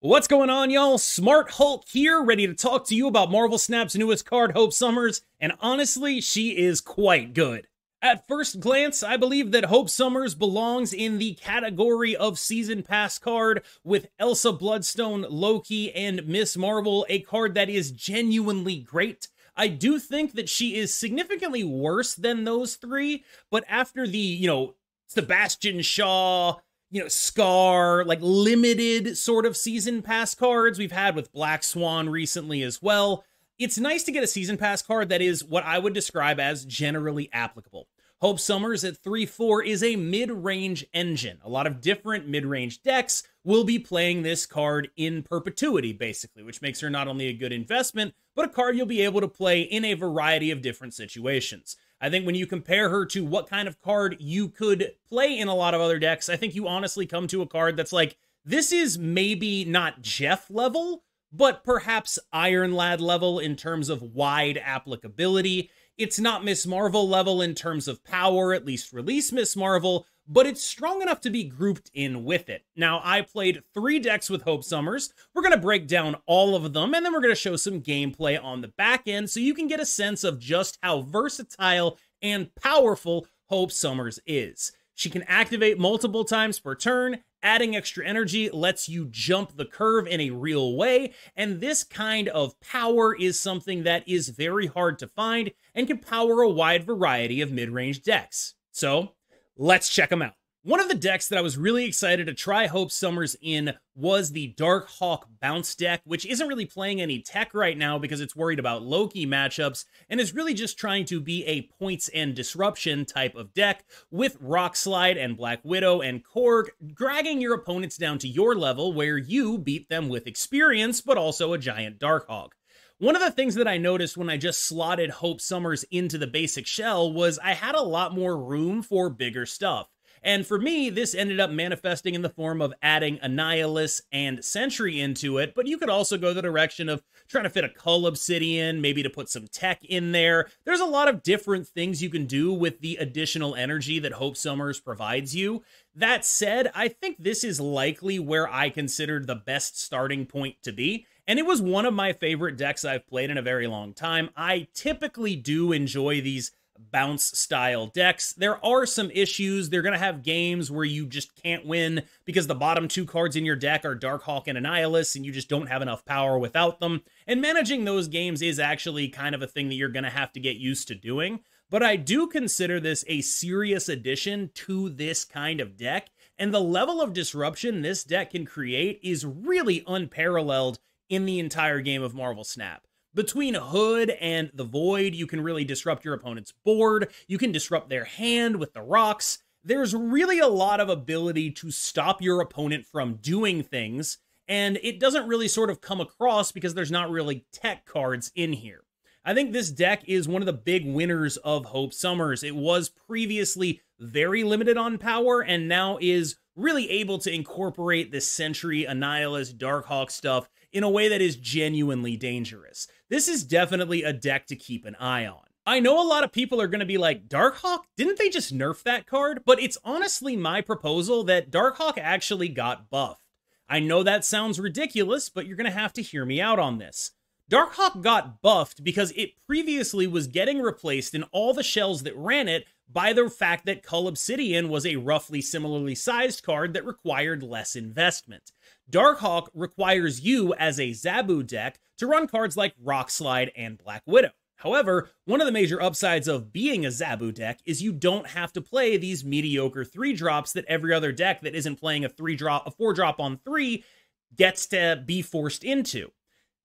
What's going on, y'all? Smart Hulk here, ready to talk to you about Marvel Snap's newest card, Hope Summers, and honestly, she is quite good. At first glance, I believe that Hope Summers belongs in the category of Season Pass card, with Elsa, Bloodstone, Loki, and Miss Marvel, a card that is genuinely great. I do think that she is significantly worse than those three, but after the, Sebastian Shaw, Scar, like limited sort of Season Pass cards we've had with Black Swan recently as well, it's nice to get a Season Pass card that is what I would describe as generally applicable. Hope Summers at 3/4 is a mid-range engine. A lot of different mid-range decks will be playing this card in perpetuity, basically, which makes her not only a good investment, but a card you'll be able to play in a variety of different situations. I think when you compare her to what kind of card you could play in a lot of other decks, I think you honestly come to a card that's like, this is maybe not Jeff level, but perhaps Iron Lad level in terms of wide applicability. It's not Miss Marvel level in terms of power, at least release Miss Marvel, but it's strong enough to be grouped in with it. Now, I played 3 decks with Hope Summers. We're going to break down all of them, and then we're going to show some gameplay on the back end so you can get a sense of just how versatile and powerful Hope Summers is. She can activate multiple times per turn. Adding extra energy lets you jump the curve in a real way, and this kind of power is something that is very hard to find and can power a wide variety of mid-range decks. So, let's check them out. One of the decks that I was really excited to try Hope Summers in was the Darkhawk Bounce deck, which isn't really playing any tech right now because it's worried about Loki matchups, and is really just trying to be a points and disruption type of deck, with Rock Slide and Black Widow and Korg dragging your opponents down to your level where you beat them with experience, but also a giant Darkhawk. One of the things that I noticed when I just slotted Hope Summers into the basic shell was I had a lot more room for bigger stuff. And for me, this ended up manifesting in the form of adding Annihilus and Sentry into it, but you could also go the direction of trying to fit a Cull Obsidian, maybe to put some tech in there. There's a lot of different things you can do with the additional energy that Hope Summers provides you. That said, I think this is likely where I considered the best starting point to be, and it was one of my favorite decks I've played in a very long time. I typically do enjoy these bounce style decks. There are some issues. They're going to have games where you just can't win because the bottom 2 cards in your deck are Darkhawk and Annihilus, and you just don't have enough power without them. And managing those games is actually kind of a thing that you're going to have to get used to doing. But I do consider this a serious addition to this kind of deck, and the level of disruption this deck can create is really unparalleled in the entire game of Marvel Snap. Between Hood and the Void, you can really disrupt your opponent's board. You can disrupt their hand with the rocks. There's really a lot of ability to stop your opponent from doing things, and it doesn't really sort of come across because there's not really tech cards in here. I think this deck is one of the big winners of Hope Summers. It was previously very limited on power, and now is really able to incorporate this Sentry, Annihilus, Darkhawk stuff in a way that is genuinely dangerous. This is definitely a deck to keep an eye on. I know a lot of people are going to be like, Darkhawk? Didn't they just nerf that card? But it's honestly my proposal that Darkhawk actually got buffed. I know that sounds ridiculous, but you're going to have to hear me out on this. Darkhawk got buffed because it previously was getting replaced in all the shells that ran it by the fact that Cull Obsidian was a roughly similarly sized card that required less investment. Darkhawk requires you, as a Zabu deck, to run cards like Rock Slide and Black Widow. However, one of the major upsides of being a Zabu deck is you don't have to play these mediocre 3-drops that every other deck that isn't playing a 4-drop on 3 gets to be forced into.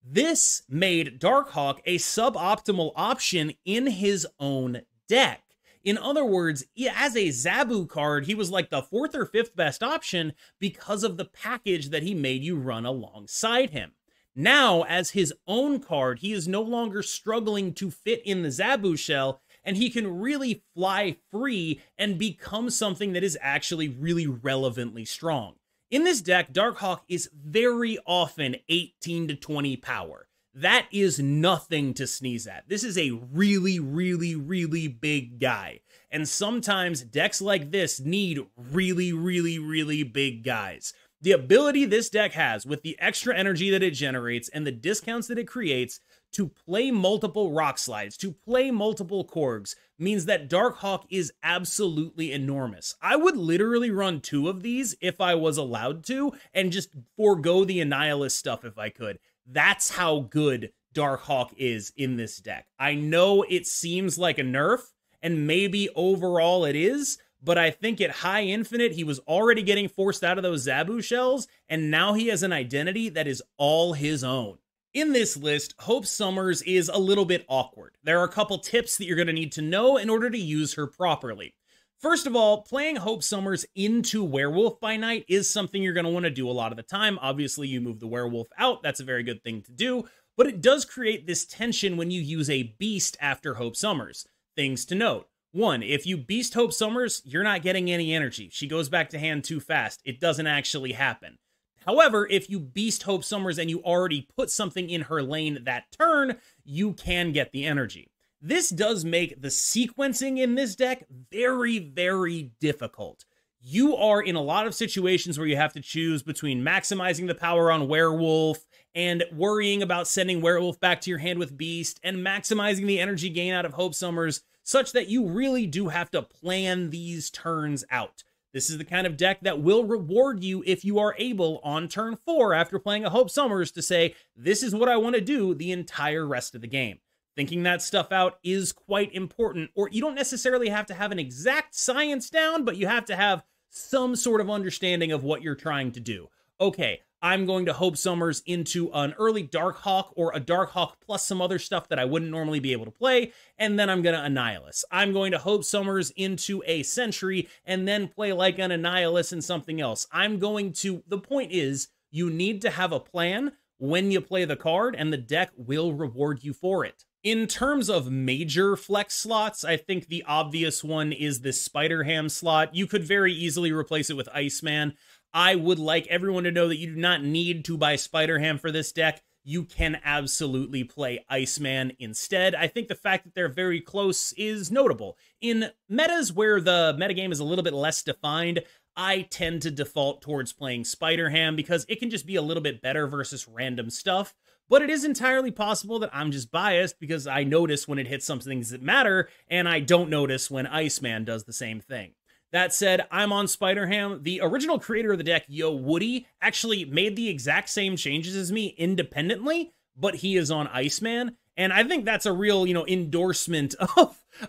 This made Darkhawk a suboptimal option in his own deck. In other words, as a Zabu card, he was like the 4th or 5th best option because of the package that he made you run alongside him. Now, as his own card, he is no longer struggling to fit in the Zabu shell, and he can really fly free and become something that is actually really relevantly strong. In this deck, Darkhawk is very often 18 to 20 power. That is nothing to sneeze at. This is a really, really, really big guy. And sometimes decks like this need really, really, really big guys. The ability this deck has with the extra energy that it generates and the discounts that it creates to play multiple rock slides, to play multiple Korgs, means that Darkhawk is absolutely enormous. I would literally run 2 of these if I was allowed to, and just forego the Annihilus stuff if I could. That's how good Darkhawk is in this deck. I know it seems like a nerf, and maybe overall it is, but I think at high infinite, he was already getting forced out of those Zabu shells, and now he has an identity that is all his own. In this list, Hope Summers is a little bit awkward. There are a couple tips that you're going to need to know in order to use her properly. First of all, playing Hope Summers into Werewolf by Night is something you're going to want to do a lot of the time. Obviously, you move the Werewolf out. That's a very good thing to do, but it does create this tension when you use a Beast after Hope Summers. Things to note. 1, if you Beast Hope Summers, you're not getting any energy. She goes back to hand too fast. It doesn't actually happen. However, if you Beast Hope Summers and you already put something in her lane that turn, you can get the energy. This does make the sequencing in this deck very, very difficult. You are in a lot of situations where you have to choose between maximizing the power on Werewolf and worrying about sending Werewolf back to your hand with Beast and maximizing the energy gain out of Hope Summers, such that you really do have to plan these turns out. This is the kind of deck that will reward you if you are able on turn 4 after playing a Hope Summers to say, this is what I want to do the entire rest of the game. Thinking that stuff out is quite important, or you don't necessarily have to have an exact science down, but you have to have some sort of understanding of what you're trying to do. Okay, I'm going to Hope Summers into an early Darkhawk or a Darkhawk plus some other stuff that I wouldn't normally be able to play, and then I'm going to Annihilus. I'm going to Hope Summers into a Sentry and then play like an Annihilus and something else. The point is, you need to have a plan when you play the card, and the deck will reward you for it. In terms of major flex slots, I think the obvious one is the Spider-Ham slot. You could very easily replace it with Iceman. I would like everyone to know that you do not need to buy Spider-Ham for this deck. You can absolutely play Iceman instead. I think the fact that they're very close is notable. In metas where the metagame is a little bit less defined, I tend to default towards playing Spider-Ham because it can just be a little bit better versus random stuff. But it is entirely possible that I'm just biased because I notice when it hits some things that matter, and I don't notice when Iceman does the same thing. That said, I'm on Spider-Ham. The original creator of the deck, Yo Woody, actually made the exact same changes as me independently, but he is on Iceman. And I think that's a real, endorsement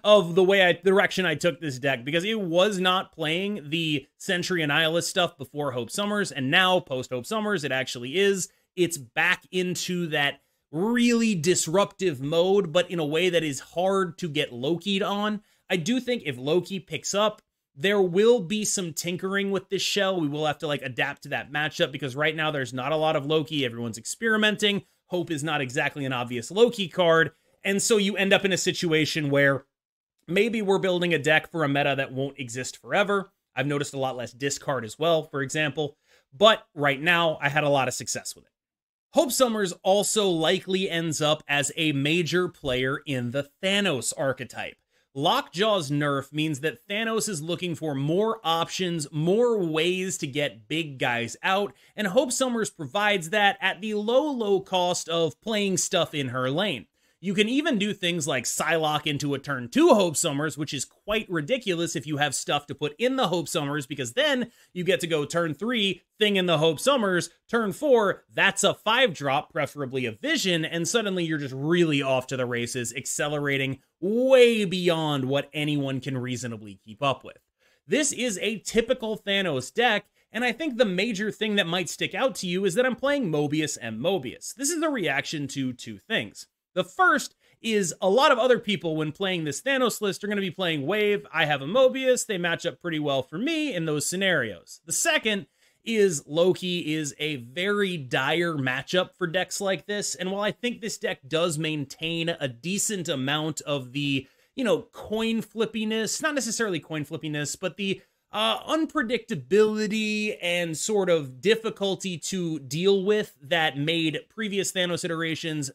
of the direction I took this deck, because it was not playing the Sentry Annihilus stuff before Hope Summers, and now, post-Hope Summers, it actually is. It's back into that really disruptive mode, but in a way that is hard to get Loki'd on. I do think if Loki picks up, there will be some tinkering with this shell. We will have to adapt to that matchup, because right now there's not a lot of Loki. Everyone's experimenting. Hope is not exactly an obvious Loki card. And so you end up in a situation where maybe we're building a deck for a meta that won't exist forever. I've noticed a lot less discard as well, for example. But right now, I had a lot of success with it. Hope Summers also likely ends up as a major player in the Thanos archetype. Lockjaw's nerf means that Thanos is looking for more options, more ways to get big guys out, and Hope Summers provides that at the low cost of playing stuff in her lane. You can even do things like Psylocke into a turn 2 Hope Summers, which is quite ridiculous if you have stuff to put in the Hope Summers, because then you get to go turn 3, thing in the Hope Summers, turn 4, that's a 5-drop, preferably a Vision, and suddenly you're just really off to the races, accelerating way beyond what anyone can reasonably keep up with. This is a typical Thanos deck, and I think the major thing that might stick out to you is that I'm playing Mobius and Mobius. This is a reaction to 2 things. The first is a lot of other people, when playing this Thanos list, are going to be playing Wave. I have a Mobius. They match up pretty well for me in those scenarios. The second is Loki is a very dire matchup for decks like this. And while I think this deck does maintain a decent amount of the, coin flippiness, not necessarily coin flippiness, but the unpredictability and sort of difficulty to deal with that made previous Thanos iterations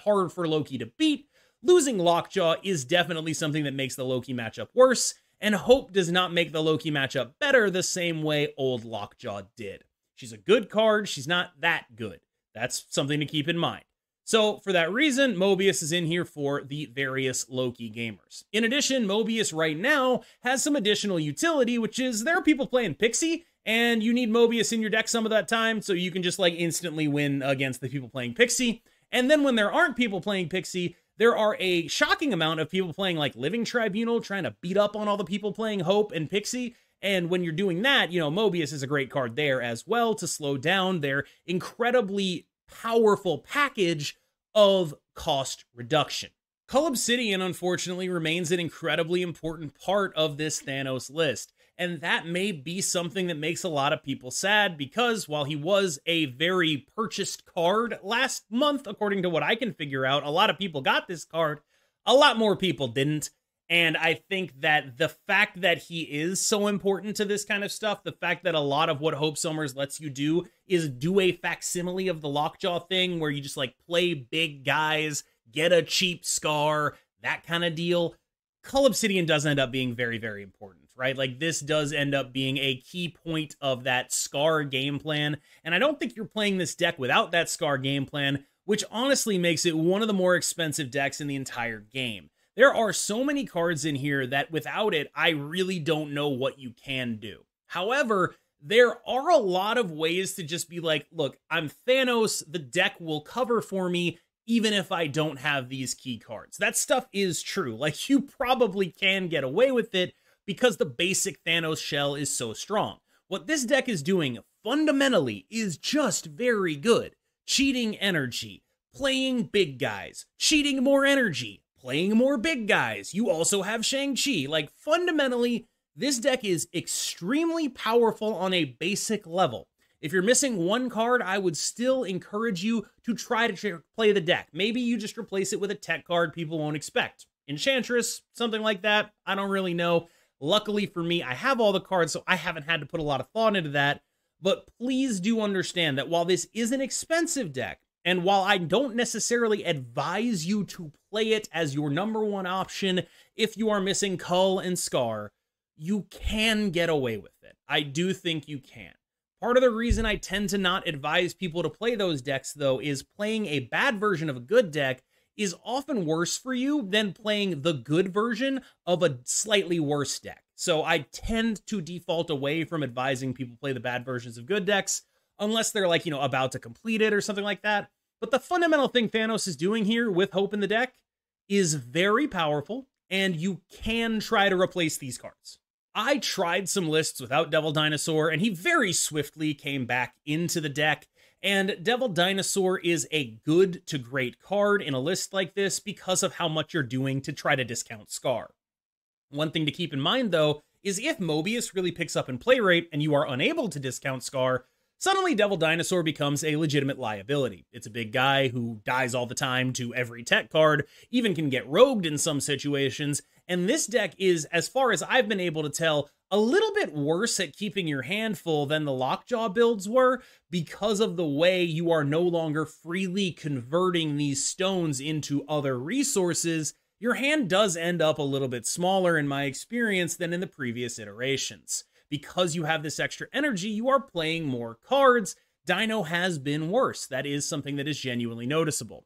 hard for Loki to beat, losing Lockjaw is definitely something that makes the Loki matchup worse, and Hope does not make the Loki matchup better the same way old Lockjaw did. She's a good card. She's not that good. That's something to keep in mind. So for that reason, Mobius is in here for the various Loki gamers. In addition, Mobius right now has some additional utility, which is there are people playing Pixie, and you need Mobius in your deck some of that time, so you can just like instantly win against the people playing Pixie. And then when there aren't people playing Pixie, there are a shocking amount of people playing like Living Tribunal, trying to beat up on all the people playing Hope and Pixie. And when you're doing that, you know, Mobius is a great card there as well to slow down their incredibly powerful package of cost reduction. Cull Obsidian, unfortunately, remains an incredibly important part of this Thanos list. And that may be something that makes a lot of people sad because while he was a very purchased card last month, according to what I can figure out, a lot of people got this card, a lot more people didn't. And I think that the fact that he is so important to this kind of stuff, the fact that a lot of what Hope Summers lets you do is do a facsimile of the Lockjaw thing where you just like play big guys, get a cheap Scar, that kind of deal. Cull Obsidian does end up being very, very important, right? Like this does end up being a key point of that Scar game plan. And I don't think you're playing this deck without that Scar game plan, which honestly makes it one of the more expensive decks in the entire game. There are so many cards in here that without it, I really don't know what you can do. However, there are a lot of ways to just be like, look, I'm Thanos, the deck will cover for me even if I don't have these key cards. That stuff is true. Like, you probably can get away with it because the basic Thanos shell is so strong. What this deck is doing fundamentally is just very good. Cheating energy, playing big guys, cheating more energy, playing more big guys. You also have Shang-Chi. Like, fundamentally, this deck is extremely powerful on a basic level. If you're missing one card, I would still encourage you to try to play the deck. Maybe you just replace it with a tech card people won't expect. Enchantress, something like that. I don't really know. Luckily for me, I have all the cards, so I haven't had to put a lot of thought into that. But please do understand that while this is an expensive deck, and while I don't necessarily advise you to play it as your number one option if you are missing Cull and Scar, you can get away with it. I do think you can. Part of the reason I tend to not advise people to play those decks, though, is playing a bad version of a good deck is often worse for you than playing the good version of a slightly worse deck. So I tend to default away from advising people play the bad versions of good decks, unless they're like, you know, about to complete it or something like that. But the fundamental thing Thanos is doing here with Hope in the deck is very powerful, and you can try to replace these cards. I tried some lists without Devil Dinosaur, and he very swiftly came back into the deck. And Devil Dinosaur is a good to great card in a list like this because of how much you're doing to try to discount Scar. One thing to keep in mind, though, is if Mobius really picks up in play rate and you are unable to discount Scar, suddenly Devil Dinosaur becomes a legitimate liability. It's a big guy who dies all the time to every tech card, even can get rogued in some situations, and this deck is, as far as I've been able to tell, a little bit worse at keeping your hand full than the Lockjaw builds were because of the way you are no longer freely converting these stones into other resources. Your hand does end up a little bit smaller in my experience than in the previous iterations. Because you have this extra energy, you are playing more cards. Dino has been worse. That is something that is genuinely noticeable.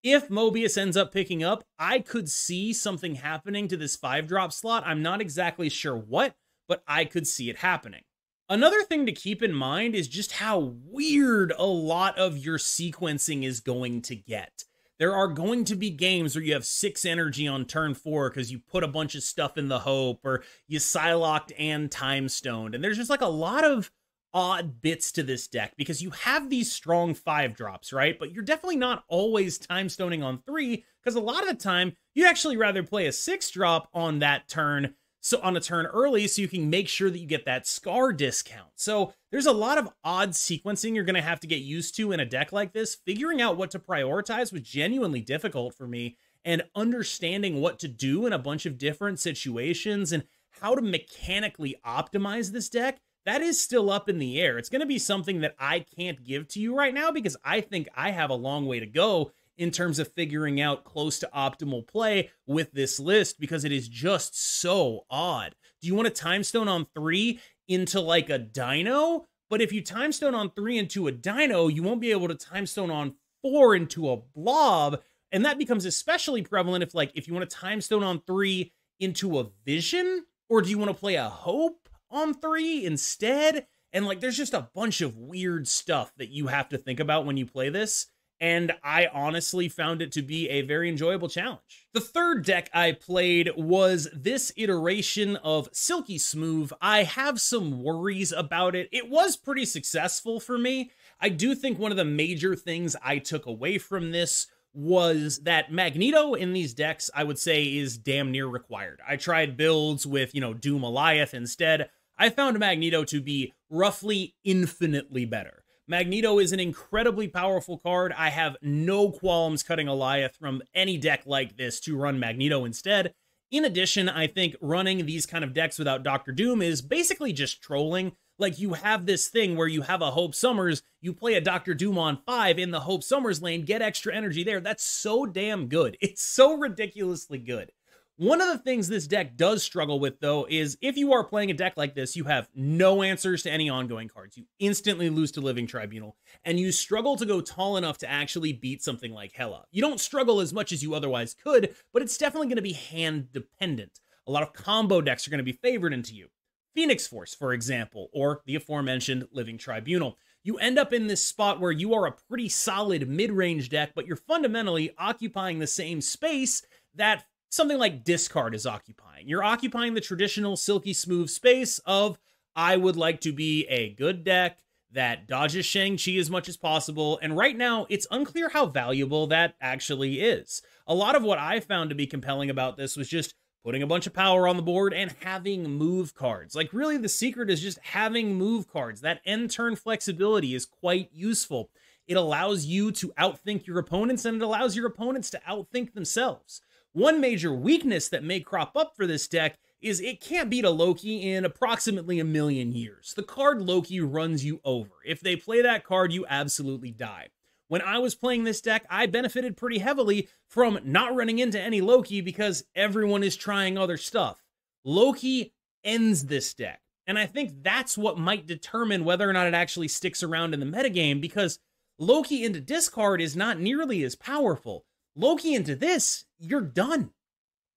If Mobius ends up picking up, I could see something happening to this 5-drop slot. I'm not exactly sure what, but I could see it happening. Another thing to keep in mind is just how weird a lot of your sequencing is going to get. There are going to be games where you have 6 energy on turn 4 because you put a bunch of stuff in the Hope, or you Psylocked and Time Stoned. And there's just like a lot of odd bits to this deck because you have these strong 5-drops, right? But you're definitely not always Time Stoning on 3 because a lot of the time you'd actually rather play a 6-drop on that turn, so on a turn early, so you can make sure that you get that Scar discount. So there's a lot of odd sequencing you're going to have to get used to in a deck like this. Figuring out what to prioritize was genuinely difficult for me, and understanding what to do in a bunch of different situations and how to mechanically optimize this deck, that is still up in the air. It's going to be something that I can't give to you right now because I think I have a long way to go in terms of figuring out close to optimal play with this list because it is just so odd. Do you want a Time Stone on 3 into like a Dino? But if you Time Stone on 3 into a Dino, you won't be able to Time Stone on 4 into a Blob. And that becomes especially prevalent if you want to Time Stone on 3 into a Vision, or do you want to play a Hope on 3 instead? And like, there's just a bunch of weird stuff that you have to think about when you play this. And I honestly found it to be a very enjoyable challenge. The third deck I played was this iteration of Silky Smooth. I have some worries about it. It was pretty successful for me. I do think one of the major things I took away from this was that Magneto in these decks, I would say, is damn near required. I tried builds with, Doom Goliath instead. I found Magneto to be roughly infinitely better. Magneto is an incredibly powerful card. I have no qualms cutting Goliath from any deck like this to run Magneto instead. In addition, I think running these kind of decks without Dr. Doom is basically just trolling. Like, you have this thing where you have a Hope Summers, you play a Dr. Doom on 5 in the Hope Summers lane, get extra energy there. That's so damn good. It's so ridiculously good. One of the things this deck does struggle with, though, is if you are playing a deck like this, you have no answers to any ongoing cards. You instantly lose to Living Tribunal, and you struggle to go tall enough to actually beat something like Hela. You don't struggle as much as you otherwise could, but it's definitely going to be hand-dependent. A lot of combo decks are going to be favored into you. Phoenix Force, for example, or the aforementioned Living Tribunal. You end up in this spot where you are a pretty solid mid-range deck, but you're fundamentally occupying the same space that something like Discard is occupying. You're occupying the traditional Silky Smooth space of, I would like to be a good deck that dodges Shang-Chi as much as possible, and right now, it's unclear how valuable that actually is. A lot of what I found to be compelling about this was just putting a bunch of power on the board and having move cards. Like, really, the secret is just having move cards. That end-turn flexibility is quite useful. It allows you to outthink your opponents, and it allows your opponents to outthink themselves. One major weakness that may crop up for this deck is it can't beat a Loki in approximately 1,000,000 years. The card Loki runs you over. If they play that card, you absolutely die. When I was playing this deck, I benefited pretty heavily from not running into any Loki because everyone is trying other stuff. Loki ends this deck, and I think that's what might determine whether or not it actually sticks around in the metagame, because Loki into discard is not nearly as powerful. Loki into this, you're done.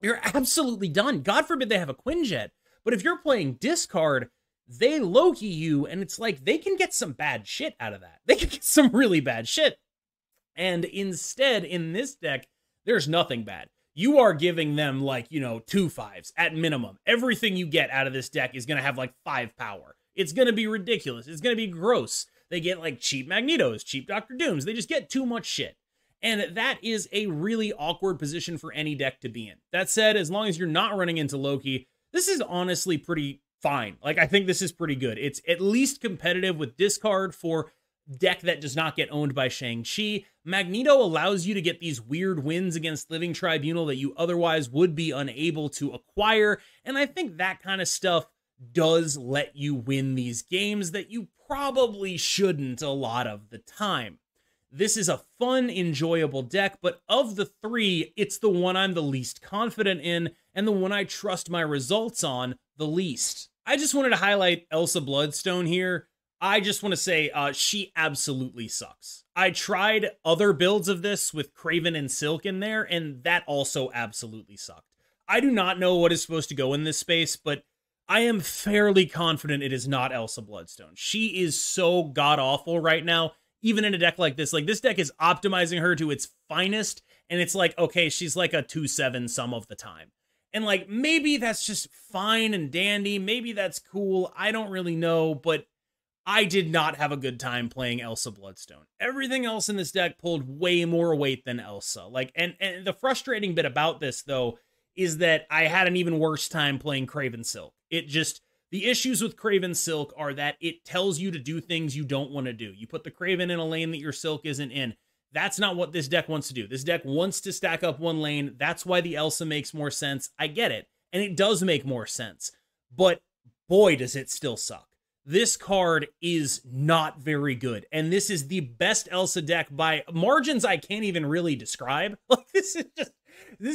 You're absolutely done. God forbid they have a Quinjet, but if you're playing discard, they Loki you, and it's like they can get some bad shit out of that. They can get some really bad shit. And instead, in this deck, there's nothing bad. You are giving them, 2 5s at minimum. Everything you get out of this deck is going to have, 5 power. It's going to be ridiculous. It's going to be gross. They get, cheap Magnetos, cheap Dr. Dooms. They just get too much shit. And that is a really awkward position for any deck to be in. That said, as long as you're not running into Loki, this is honestly pretty fine. I think this is pretty good. It's at least competitive with discard for deck that does not get owned by Shang-Chi. Magneto allows you to get these weird wins against Living Tribunal that you otherwise would be unable to acquire, and I think that kind of stuff does let you win these games that you probably shouldn't a lot of the time. This is a fun, enjoyable deck, but of the three, it's the one I'm the least confident in, and the one I trust my results on the least. I just wanted to highlight Elsa Bloodstone here. I just want to say she absolutely sucks. I tried other builds of this with Kraven and Silk in there, and that also absolutely sucked. I do not know what is supposed to go in this space, but I am fairly confident it is not Elsa Bloodstone. She is so god-awful right now, even in a deck like this. This deck is optimizing her to its finest, and it's okay, she's a 2/7 some of the time. And maybe that's just fine and dandy, maybe that's cool, I don't really know, but I did not have a good time playing Elsa Bloodstone. Everything else in this deck pulled way more weight than Elsa. And the frustrating bit about this, though, is that I had an even worse time playing Kraven Silk. The issues with Kraven Silk are that it tells you to do things you don't want to do. You put the Kraven in a lane that your Silk isn't in. That's not what this deck wants to do. This deck wants to stack up one lane. That's why the Elsa makes more sense. I get it. And it does make more sense. But boy, does it still suck. This card is not very good. And this is the best Elsa deck by margins I can't even really describe. This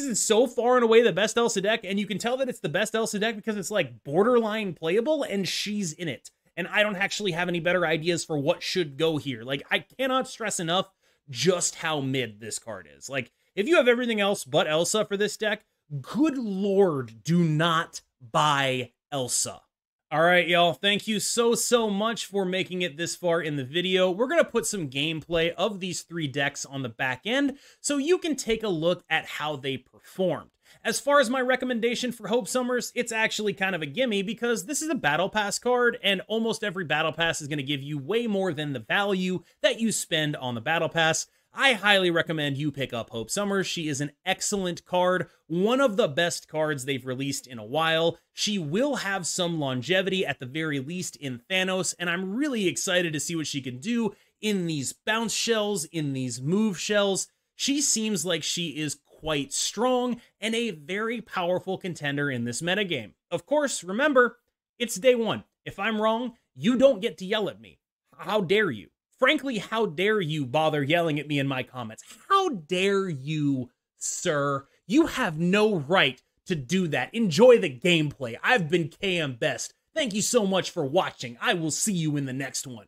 is so far and away the best Elsa deck, and you can tell that it's the best Elsa deck because it's borderline playable, and she's in it. and I don't actually have any better ideas for what should go here. Like, I cannot stress enough just how mid this card is. Like, if you have everything else but Elsa for this deck, good lord, do not buy Elsa. All right, y'all, thank you so much for making it this far in the video. We're going to put some gameplay of these 3 decks on the back end so you can take a look at how they performed. As far as my recommendation for Hope Summers, it's actually kind of a gimme because this is a Battle Pass card, and almost every Battle Pass is going to give you way more than the value that you spend on the Battle Pass. I highly recommend you pick up Hope Summers. She is an excellent card, one of the best cards they've released in a while. She will have some longevity at the very least in Thanos, and I'm really excited to see what she can do in these bounce shells, in these move shells. She seems like she is quite strong and a very powerful contender in this metagame. Of course, remember, it's day 1. If I'm wrong, you don't get to yell at me. How dare you? Frankly, how dare you bother yelling at me in my comments? How dare you, sir? You have no right to do that. Enjoy the gameplay. I've been KM Best. Thank you so much for watching. I will see you in the next one.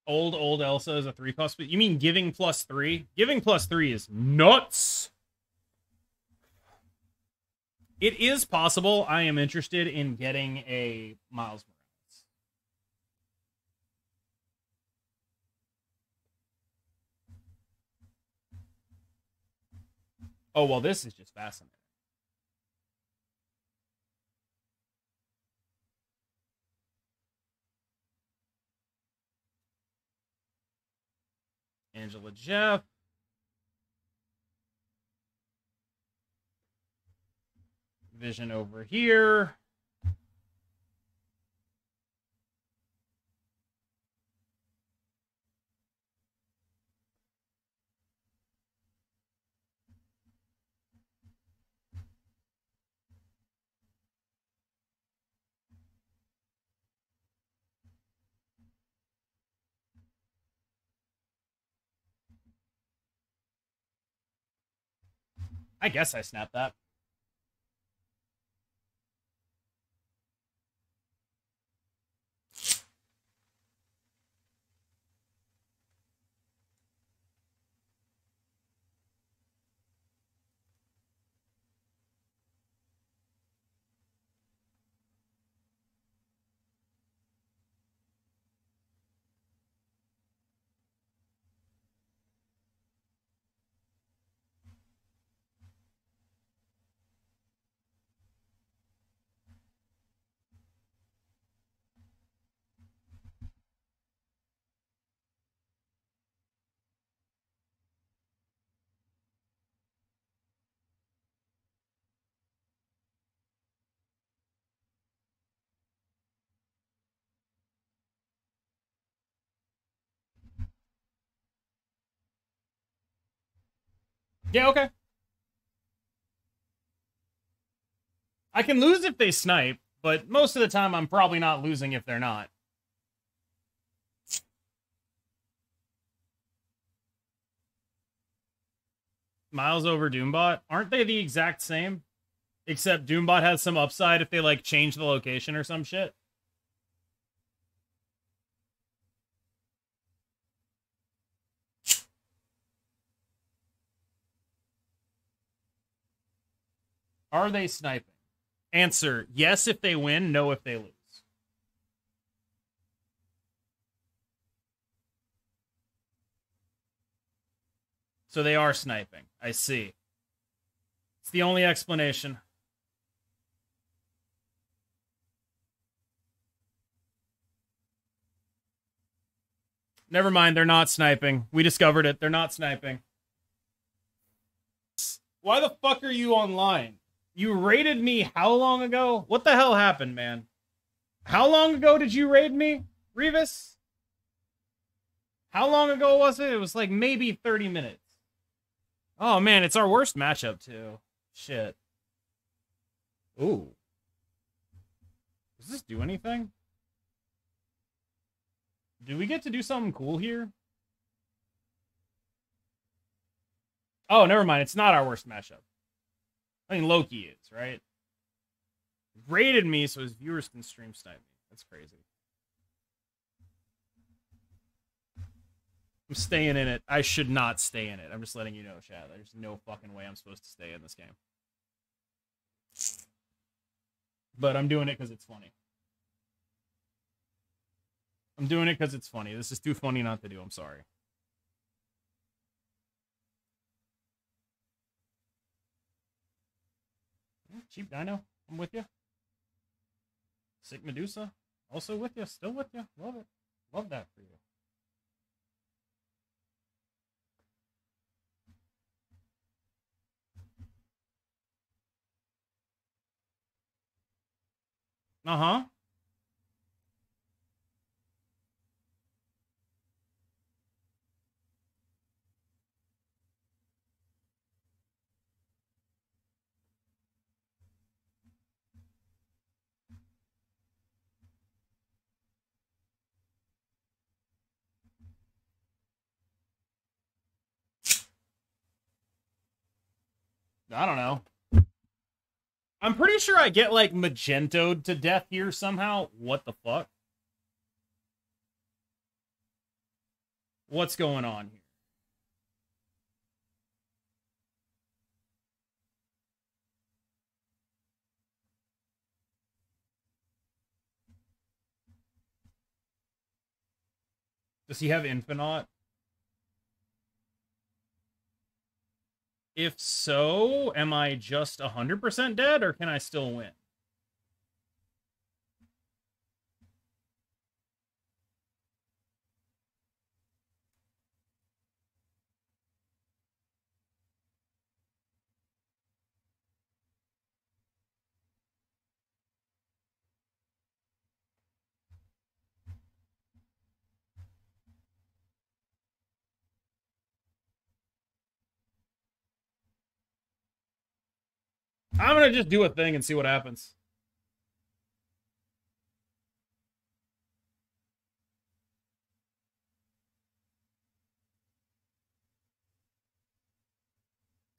Old Elsa is a 3-cost, but you mean giving +3? Giving +3 is nuts. It is possible I am interested in getting a Miles Morales. Oh, well, this is just fascinating. Angela Jeff. Vision over here. I guess I snapped that. Yeah, okay. I can lose if they snipe, but most of the time I'm probably not losing if they're not. Miles over Doombot? Aren't they the exact same? Except Doombot has some upside if they, like, change the location or some shit. Are they sniping? Answer, yes if they win, no if they lose. So they are sniping. I see. It's the only explanation. Never mind, they're not sniping. We discovered it. They're not sniping. Why the fuck are you online? You raided me how long ago? What the hell happened, man? How long ago did you raid me, Revis? How long ago was it? It was like maybe 30 minutes. Oh, man, it's our worst matchup, too. Shit. Ooh. Does this do anything? Do we get to do something cool here? Oh, never mind. It's not our worst matchup. I mean, Loki is, right? Rated me so his viewers can stream snipe me. That's crazy. I'm staying in it. I should not stay in it. I'm just letting you know, Chad. There's no fucking way I'm supposed to stay in this game. But I'm doing it because it's funny. I'm doing it because it's funny. This is too funny not to do. I'm sorry. Cheap Dino, I'm with you. Sick Medusa, also with you. Still with you. Love it. Love that for you. Uh-huh. I don't know. I'm pretty sure I get, like, magentoed to death here somehow. What the fuck? What's going on here? Does he have Infinite? If so, am I just 100% dead, or can I still win? I'm gonna just do a thing and see what happens.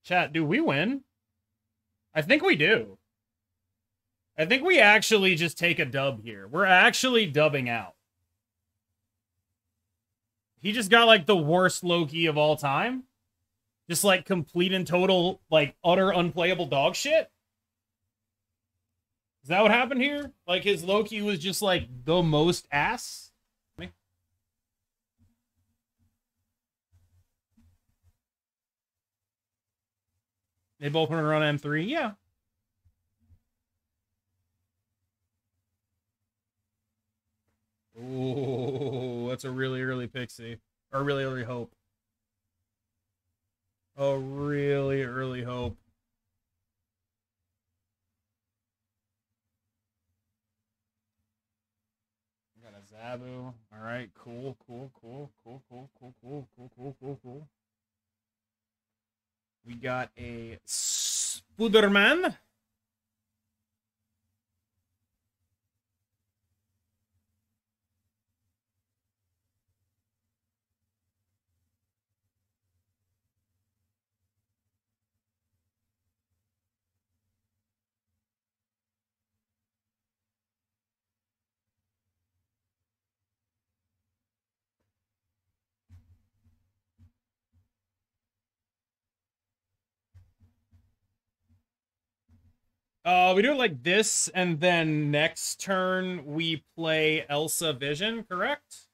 Chat, do we win? I think we do. I think we actually just take a dub here. We're actually dubbing out. He just got, like, the worst Loki of all time. Just, like, complete and total, like, utter unplayable dog shit. Is that what happened here? Like, his Loki was just, like, the most ass? They both want to run M3? Yeah. Oh, that's a really early pixie. Or really early hope. A really early hope. We got a Zabu. Alright, cool. We got a Spooderman. We do it like this, and then next turn we play Elsa Vision, correct?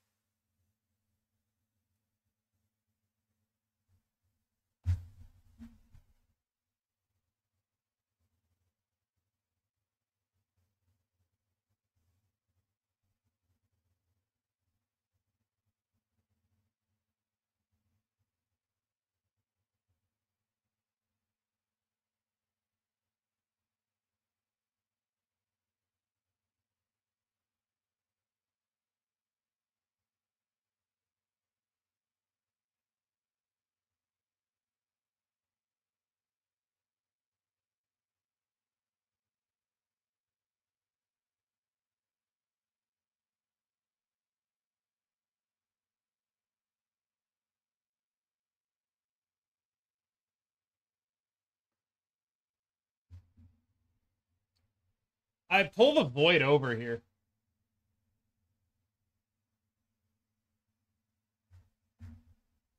I pull the void over here.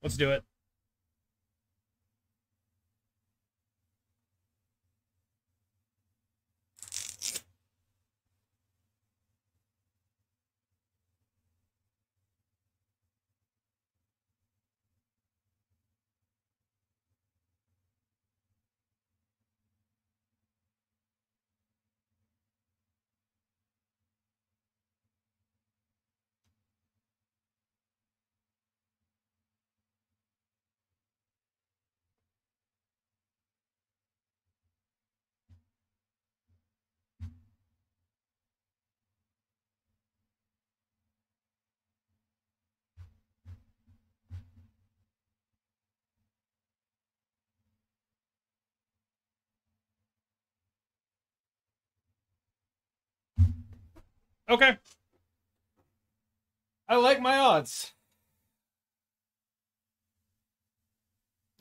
Let's do it. Okay. I like my odds.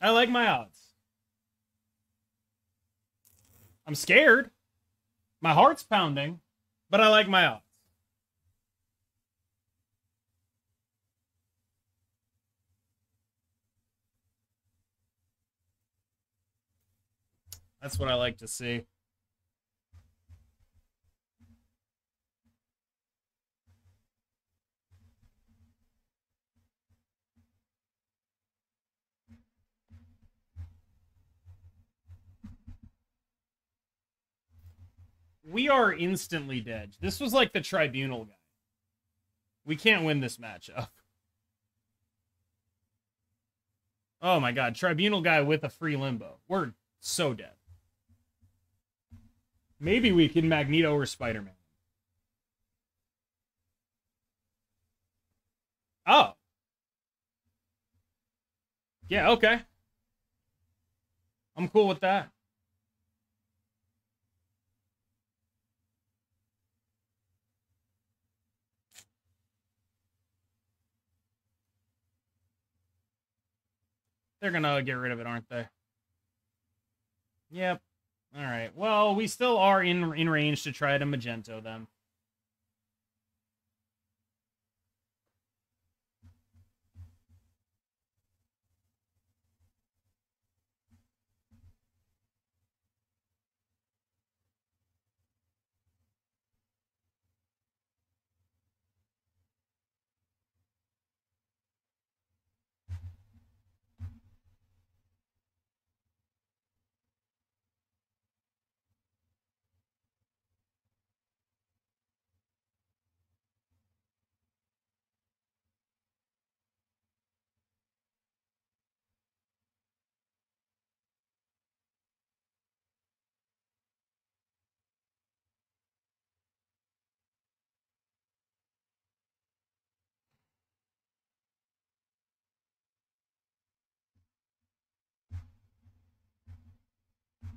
I like my odds. I'm scared. My heart's pounding, but I like my odds. That's what I like to see. We are instantly dead. This was like the Tribunal guy. We can't win this matchup. Oh my god, Tribunal guy with a free limbo. We're so dead. Maybe we can Magneto or Spider-Man. Oh. Yeah, okay. I'm cool with that. They're gonna get rid of it, aren't they? Yep. Alright. Well, we still are in range to try to Magento them.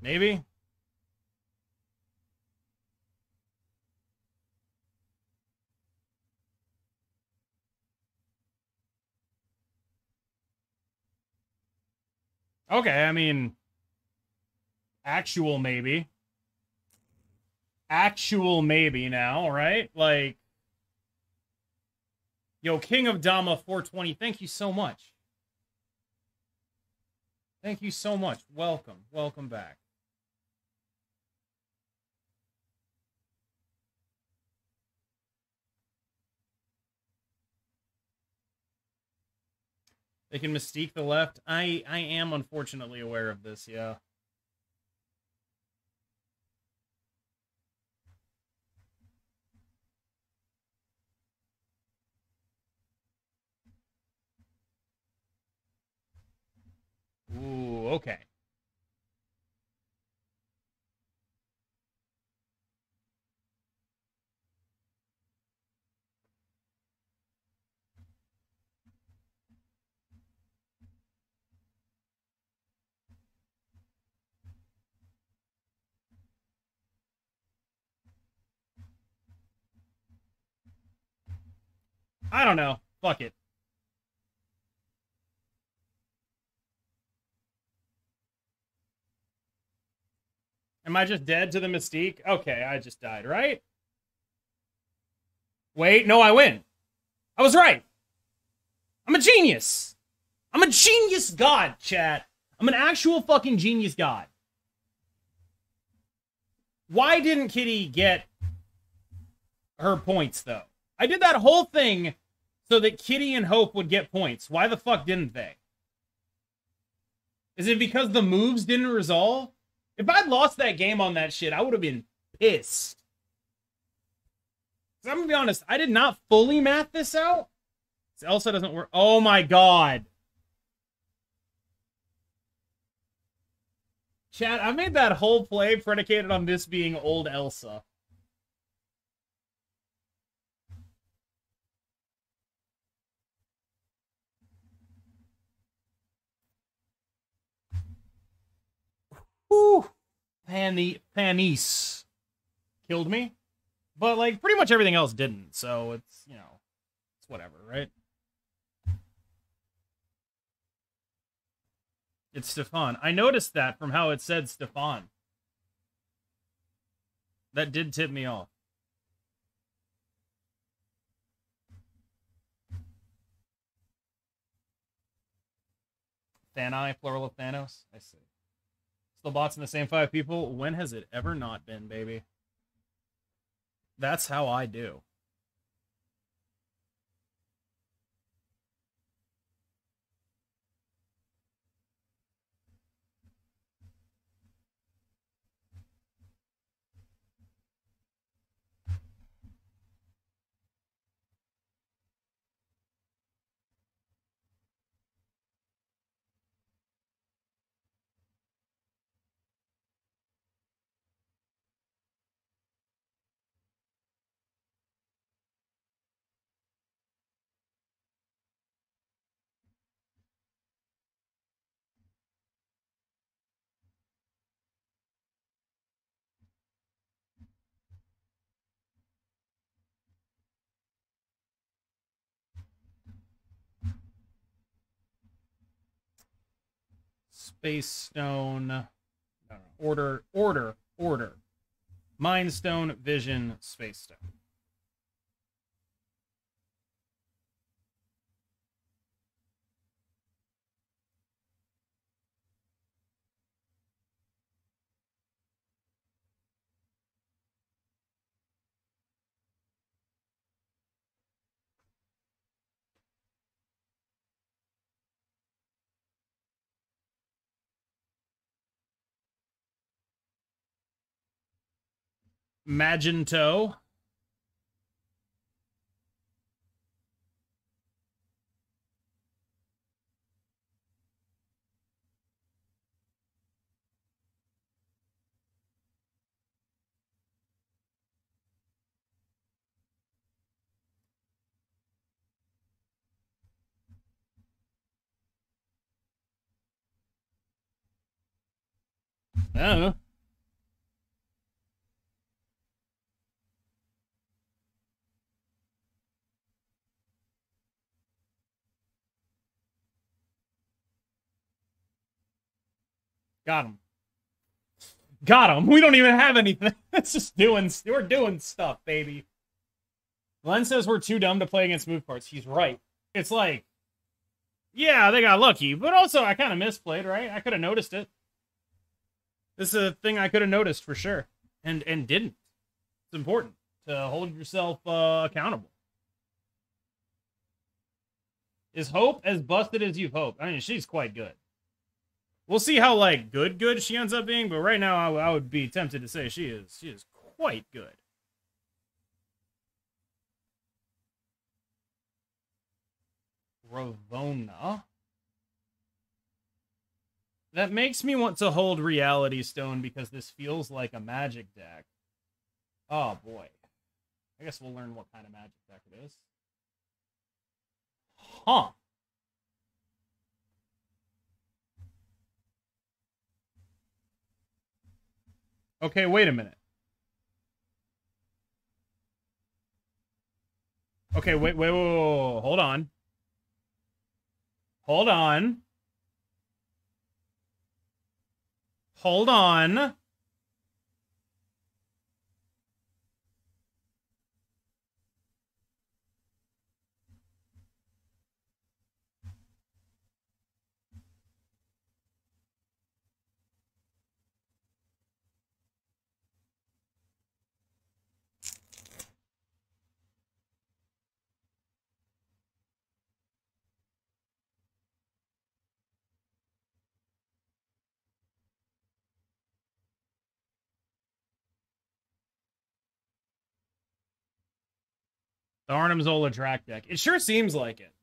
Maybe? Okay, I mean... Actual maybe. Actual maybe now, right? Like... Yo, King of Dama 420, thank you so much. Thank you so much. Welcome. Welcome back. They can Mystique the left. I am unfortunately aware of this, yeah. Ooh, okay. I don't know. Fuck it. Am I just dead to the mystique? Okay, I just died, right? Wait, no, I win. I was right. I'm a genius. I'm a genius god, chat. I'm an actual fucking genius god. Why didn't Kitty get her points, though? I did that whole thing so that Kitty and Hope would get points. Why the fuck didn't they? Is it because the moves didn't resolve? If I'd lost that game on that shit, I would have been pissed. I'm gonna be honest, I did not fully math this out. Elsa doesn't work. Oh my god. Chat, I made that whole play predicated on this being old Elsa. Whew. Panis killed me. But, like, pretty much everything else didn't. So it's, you know, it's whatever, right? It's Stefan. I noticed that from how it said Stefan. That did tip me off. Thani, plural of Thanos. I see. Still bots in the same 5 people? When has it ever not been, baby? That's how I do. Space Stone. No. Order. Mind Stone, Vision, Space Stone. Magento. I don't know. Got him. Got him. We don't even have anything. It's just we're doing stuff, baby. Glenn says we're too dumb to play against move parts. He's right. It's like, yeah, they got lucky, but also I kind of misplayed, right? I could have noticed it. This is a thing I could have noticed for sure, and didn't. It's important to hold yourself accountable. Is Hope as busted as you've hoped? I mean, she's quite good. We'll see how, like, good she ends up being, but right now I would be tempted to say she is quite good. Ravona. That makes me want to hold Reality Stone because this feels like a magic deck. Oh, boy. I guess we'll learn what kind of magic deck it is. Huh. Okay, wait a minute. Okay, wait, hold on. Hold on. Hold on. The Arnhem Zola track deck. It sure seems like it.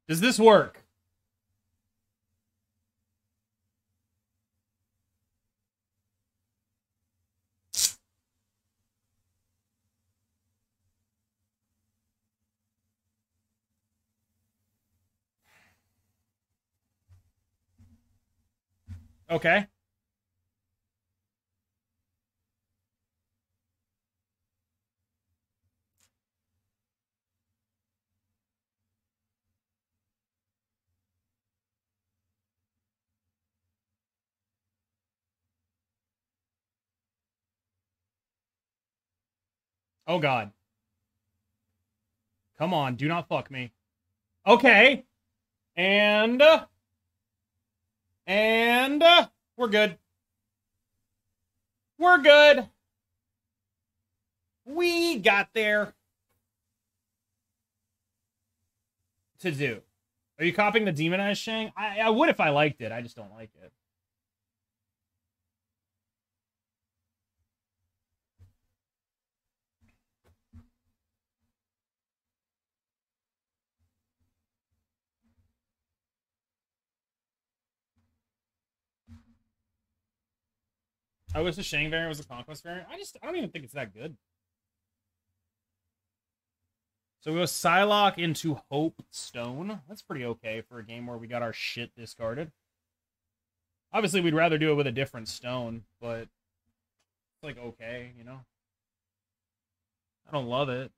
Does this work? Okay. Oh, God. Come on, do not fuck me. Okay. And we're good. We're good. We got there. To do. Are you copying the Demonized Shang? I would if I liked it. I just don't like it. I wish the Shang variant was a Conquest variant. I don't even think it's that good. So we go Psylocke into Hope Stone. That's pretty okay for a game where we got our shit discarded. Obviously, we'd rather do it with a different stone, but it's like okay, you know? I don't love it.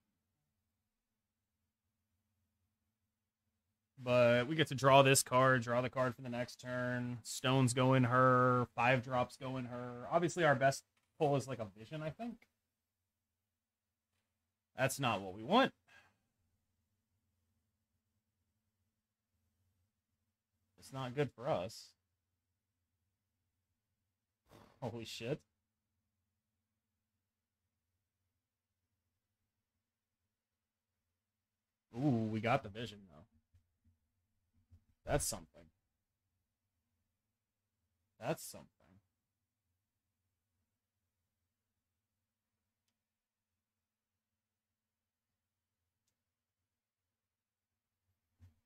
But we get to draw this card, draw the card for the next turn. Stones go in her. 5-drops go in her. Obviously, our best pull is like a Vision, I think. That's not what we want. It's not good for us. Holy shit. Ooh, we got the Vision, though. That's something. That's something.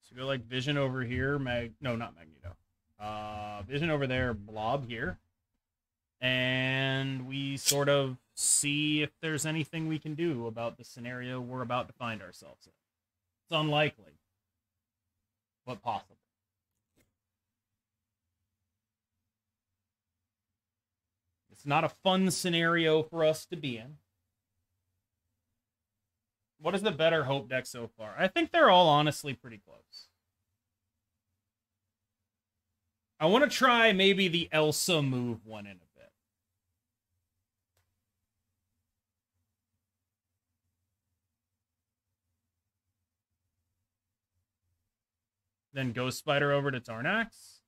So go like Vision over here, no, not Magneto. Vision over there, Blob here. And we sort of see if there's anything we can do about the scenario we're about to find ourselves in. It's unlikely, but possible. It's not a fun scenario for us to be in. What is the better Hope deck so far? I think they're all honestly pretty close. I want to try maybe the Elsa move one in a bit. Then Ghost Spider over to Tarnax.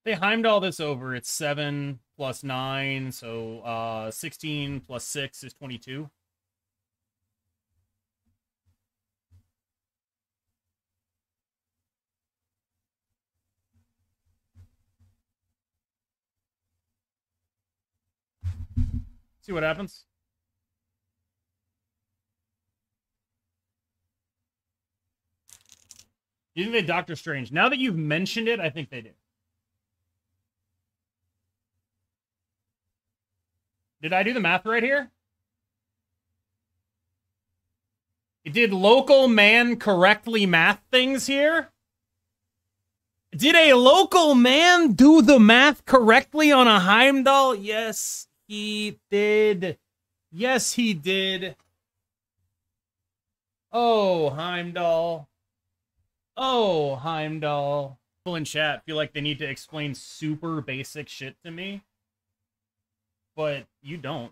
They Heimdall this over. It's 7 plus 9, so 16 plus 6 is 22. See what happens. You think they Doctor Strange? Now that you've mentioned it, I think they do. Did I do the math right here? Did local man correctly math things here? Did a local man do the math correctly on a Heimdall? Yes, he did. Yes, he did. Oh, Heimdall. Oh, Heimdall. People in chat feel like they need to explain super basic shit to me. But you don't.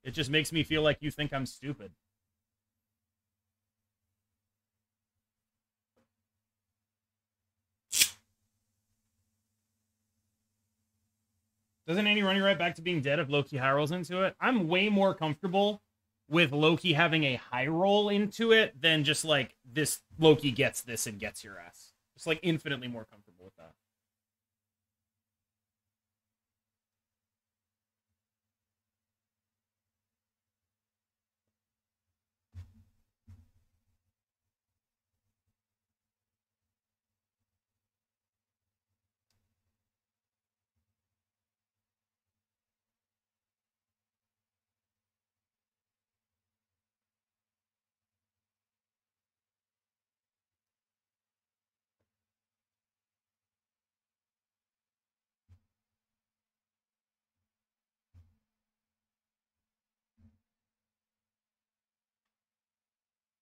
It just makes me feel like you think I'm stupid. Doesn't Andy run you right back to being dead if Loki high rolls into it? I'm way more comfortable with Loki having a high roll into it than just like this Loki gets this and gets your ass. Just like infinitely more comfortable with that.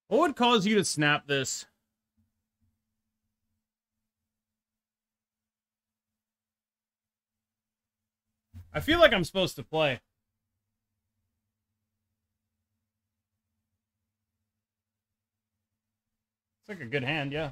What would cause you to snap this? I feel like I'm supposed to play. It's like a good hand, yeah.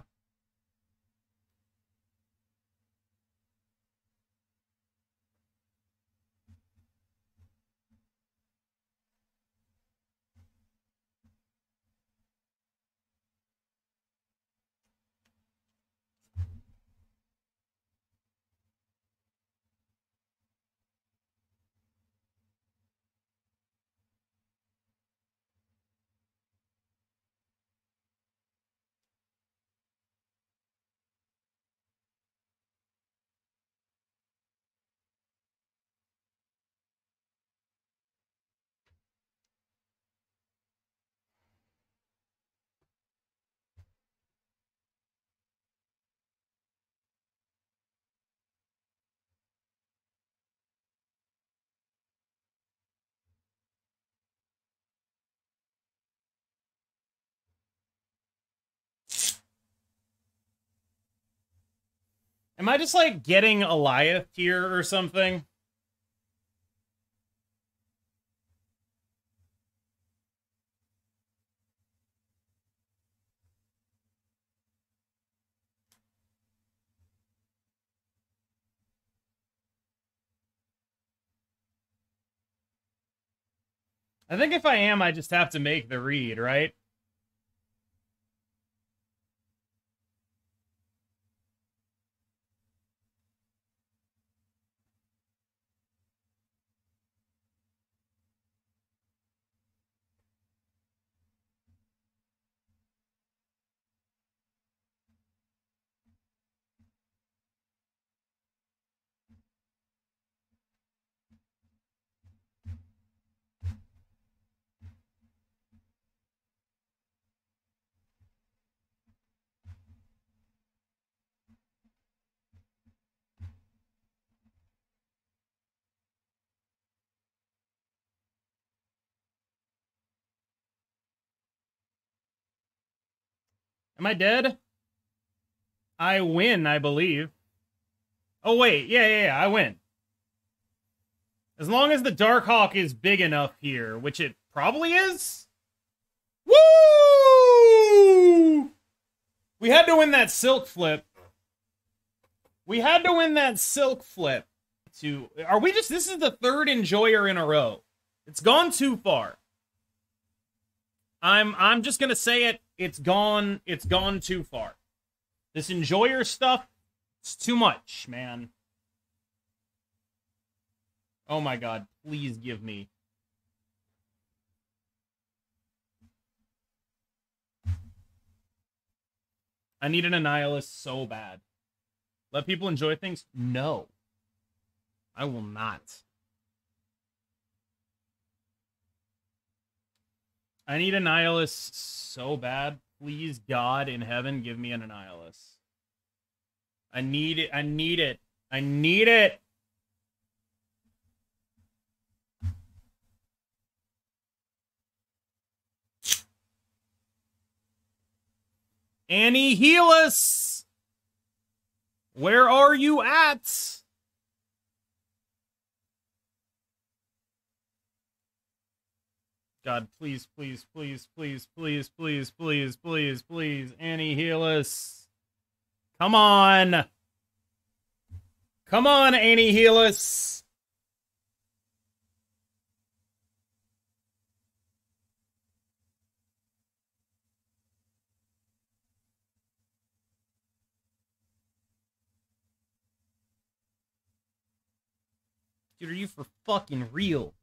Am I just like getting Eliath here or something? I think if I am, I just have to make the read, right? Am I dead? I win, I believe. Oh, wait. Yeah, I win. As long as the Darkhawk is big enough here, which it probably is. Woo! We had to win that silk flip. We had to win that silk flip. Are we just... This is the third enjoyer in a row. It's gone too far. I'm just gonna say it. It's gone too far. This enjoyer stuff, it's too much, man. Oh my god, please give me. I need an Annihilus so bad. Let people enjoy things? No. I will not. I need an Annihilus so bad. Please, God in heaven, give me an Annihilus. I need it. I need it. I need it. Annie, heal us! Where are you at? God, please, please, please, please, please, please, please, please, please, Annie, heal us. Come on. Come on, Annie, heal us. Dude, are you for fucking real?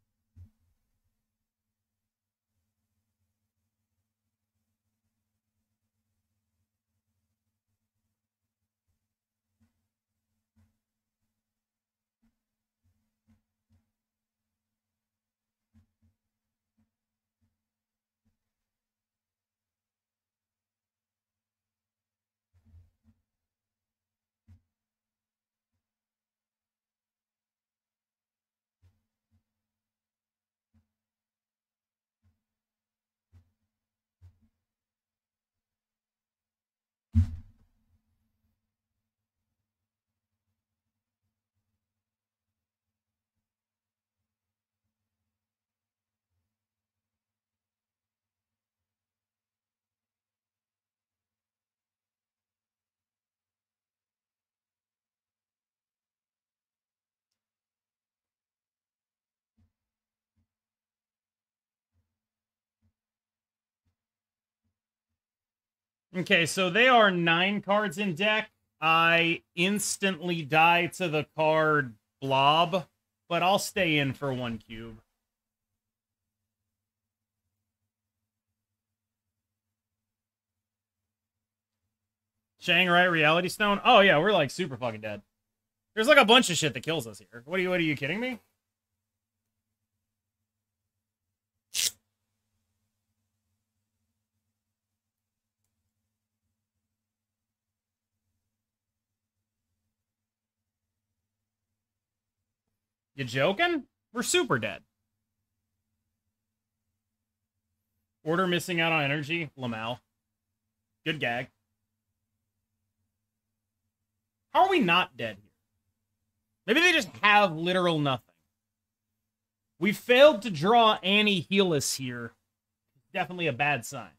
Okay, so they are 9 cards in deck. I instantly die to the card Blob, but I'll stay in for 1 cube. Shanghai Reality Stone? Oh yeah, we're like super fucking dead. There's like a bunch of shit that kills us here. What are you kidding me? You joking? We're super dead. Order missing out on energy. Lamau. Good gag. How are we not dead here? Maybe they just have literal nothing. We failed to draw Annie Healus here. Definitely a bad sign.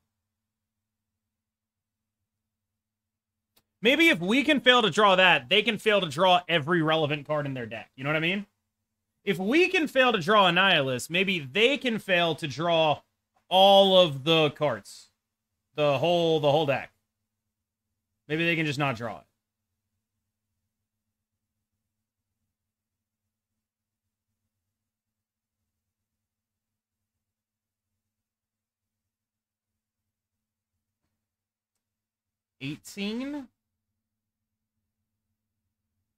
Maybe if we can fail to draw that, they can fail to draw every relevant card in their deck. You know what I mean? If we can fail to draw Annihilus, maybe they can fail to draw all of the cards. The whole deck. Maybe they can just not draw it. $18?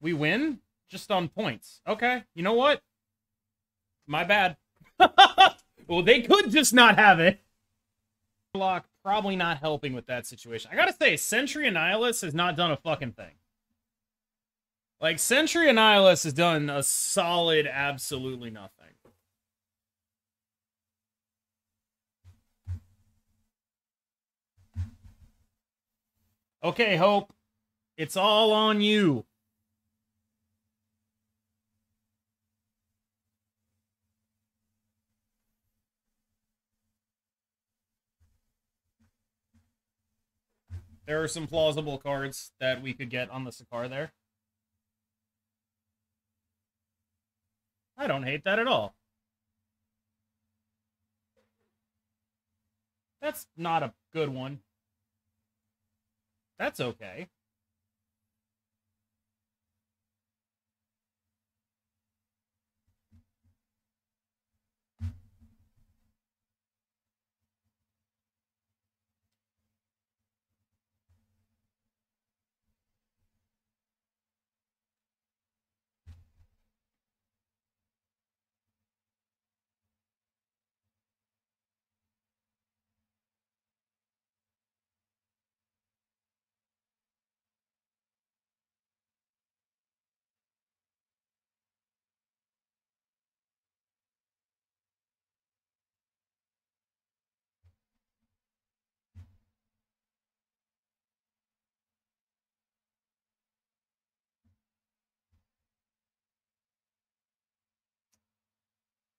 We win? Just on points. Okay, you know what? My bad. Well, they could just not have it. Block probably not helping with that situation. I gotta say, Sentry Annihilus has not done a fucking thing. Like, Sentry Annihilus has done a solid absolutely nothing. Okay, Hope. It's all on you. There are some plausible cards that we could get on the Sakar there. I don't hate that at all. That's not a good one. That's okay.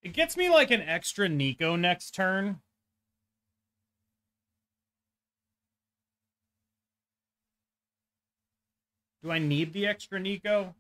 It gets me like an extra Nico next turn. Do I need the extra Nico?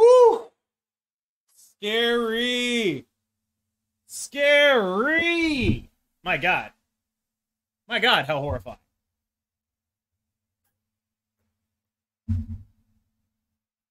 Woo! Scary! Scary! My God. My God, how horrifying.